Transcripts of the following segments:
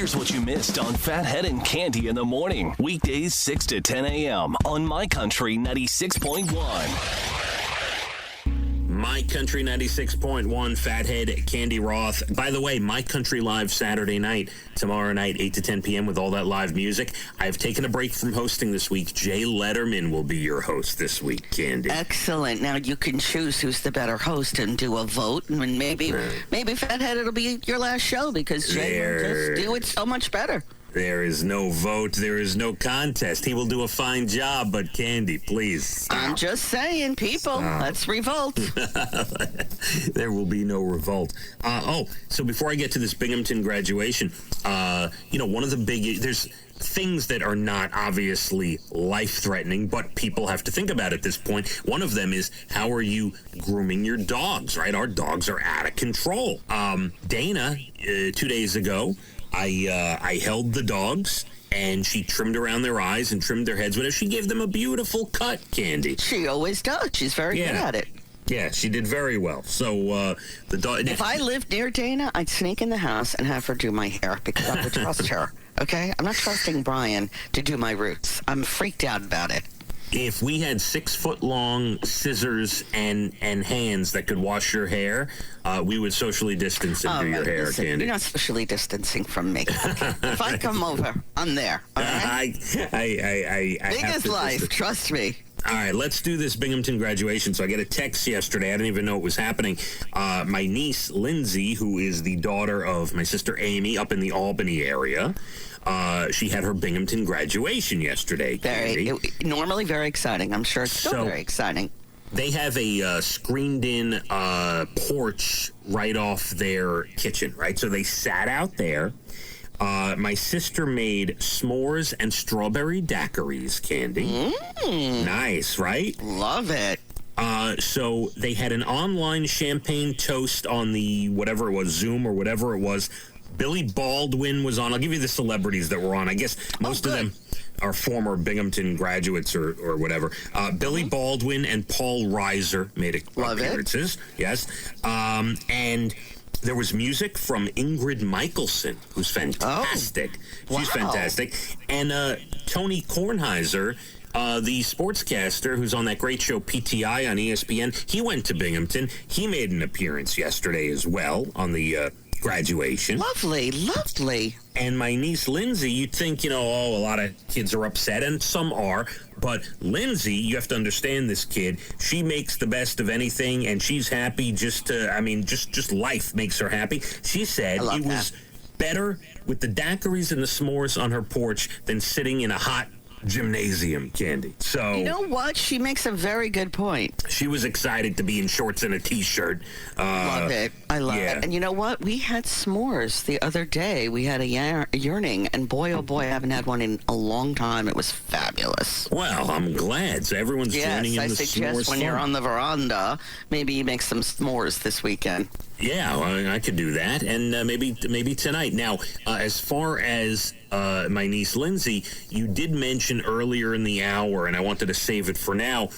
Here's what you missed on Phathead and Cande in the morning. Weekdays 6 to 10 a.m. on My Country 96.1. My Country 96.1, Phathead, Cande Roth. By the way, My Country Live Saturday night, tomorrow night, 8 to 10 p.m. with all that live music. I've taken a break from hosting this week. Jay Letterman will be your host this week, Cande. Excellent. Now you can choose who's the better host and do a vote, and maybe Phathead, it'll be your last show because Jay will just do it so much better. There is no vote. There is no contest. He will do a fine job, but Cande, please stop. I'm just saying, people, let's revolt. There will be no revolt. So before I get to this Binghamton graduation, one of the there's things that are not obviously life-threatening, but people have to think about at this point. One of them is, how are you grooming your dogs, right? Our dogs are out of control. Dana, 2 days ago, I held the dogs, and she trimmed around their eyes and trimmed their heads. She gave them a beautiful cut, Cande. She always does. She's very good at it. Yeah, she did very well. So the dog. If I lived near Dana, I'd sneak in the house and have her do my hair because I would trust her. Okay, I'm not trusting Brian to do my roots. I'm freaked out about it. If we had 6-foot-long scissors and hands that could wash your hair, we would socially distance and do your hair, listen, Cande. You're not socially distancing from me. Okay? If I come over, I'm there. All right? I Big as life, trust me. All right, let's do this Binghamton graduation. So I get a text yesterday. I didn't even know it was happening. My niece, Lindsay, who is the daughter of my sister Amy up in the Albany area, she had her Binghamton graduation yesterday. Normally very exciting. I'm sure it's still very exciting. They have a screened-in porch right off their kitchen, right? So they sat out there. My sister made s'mores and strawberry daiquiris, Cande. Nice, right? Love it. So they had an online champagne toast on the, whatever it was, Zoom or whatever it was. Billy Baldwin was on. I'll give you the celebrities that were on. I guess most of them are former Binghamton graduates or whatever. Billy Baldwin and Paul Reiser made appearances. Yes. And there was music from Ingrid Michaelson, who's fantastic. Wow. She's fantastic. And Tony Kornheiser, the sportscaster who's on that great show PTI on ESPN, he went to Binghamton. He made an appearance yesterday as well on the graduation. Lovely. And my niece Lindsay, you'd think, a lot of kids are upset, and some are, but Lindsay, you have to understand this kid. She makes the best of anything, and she's happy just life makes her happy. She said it was better with the daiquiris and the s'mores on her porch than sitting in a hot gymnasium, Cande. So you know what? She makes a very good point. She was excited to be in shorts and a t-shirt. Love it. I love it. And you know what? We had s'mores the other day. We had a yearning, and boy, oh boy, I haven't had one in a long time. It was fabulous. Well, I'm glad. So everyone's joining in the s'mores. Yes, I suggest when you're on the veranda, maybe you make some s'mores this weekend. Yeah, well, I could do that, and maybe tonight. Now, as far as my niece Lindsay, you did mention earlier in the hour, and I wanted to save it for now,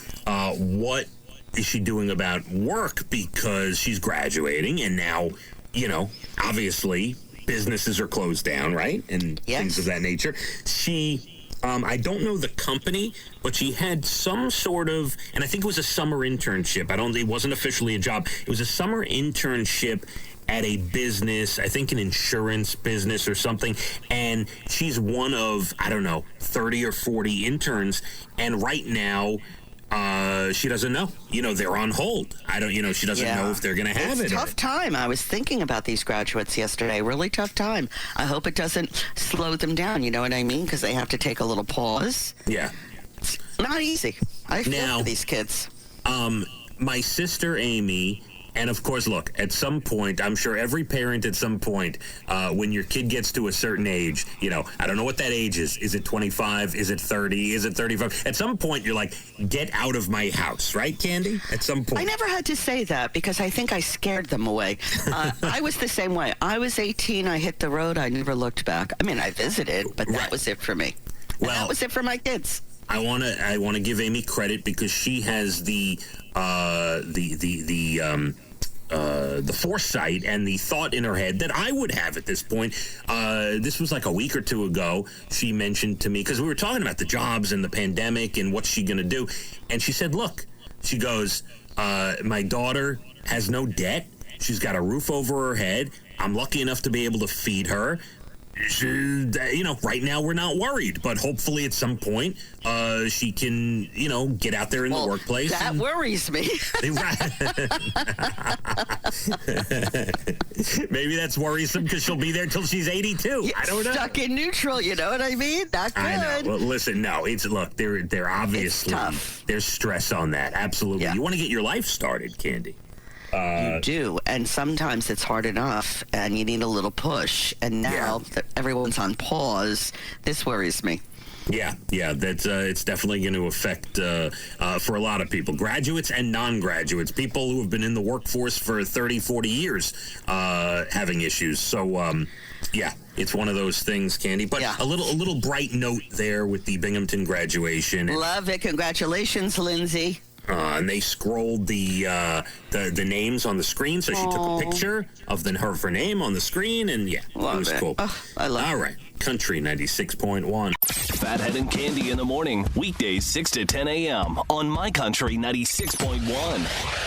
what is she doing about work? Because she's graduating, and now, obviously, businesses are closed down, right? And things of that nature. She... I don't know the company, but she had some sort of, and I think it was a summer internship. It wasn't officially a job. It was a summer internship at a business, I think an insurance business or something. And she's one of, 30 or 40 interns. And right now, she doesn't know. They're on hold. She doesn't know if they're going to have it. It's a tough time. I was thinking about these graduates yesterday. Really tough time. I hope it doesn't slow them down. You know what I mean? Because they have to take a little pause. Yeah. It's not easy. I feel for these kids. My sister Amy... And, of course, look, at some point, I'm sure every parent at some point, when your kid gets to a certain age, I don't know what that age is. Is it 25? Is it 30? Is it 35? At some point, you're like, get out of my house, right, Cande? At some point. I never had to say that because I think I scared them away. I was the same way. I was 18. I hit the road. I never looked back. I mean, I visited, but that was it for me. And that was it for my kids. I want to give Amy credit because she has the the foresight and the thought in her head that I would have at this point. This was like a week or two ago. She mentioned to me, because we were talking about the jobs and the pandemic and what's she going to do. And she said, look, she goes, my daughter has no debt. She's got a roof over her head. I'm lucky enough to be able to feed her. Right now we're not worried, but hopefully at some point she can, get out there in the workplace. That worries me. Maybe that's worrisome because she'll be there till she's 82. I don't know. Stuck in neutral, you know what I mean? Not good. I know. Well, listen, no, they're obviously, there's stress on that. Absolutely. Yeah. You want to get your life started, Candy. You do, and sometimes it's hard enough, and you need a little push. And now that everyone's on pause, this worries me. Yeah, that's it's definitely going to affect for a lot of people, graduates and non-graduates, people who have been in the workforce for 30, 40 years, having issues. So, it's one of those things, Candy. But a little bright note there with the Binghamton graduation. Love it. Congratulations, Lindsay. And they scrolled the names on the screen, so she took a picture of her name on the screen, and it was cool. I love it. All right, Country 96.1. Phathead and Cande in the morning, weekdays 6 to 10 a.m. on My Country 96.1.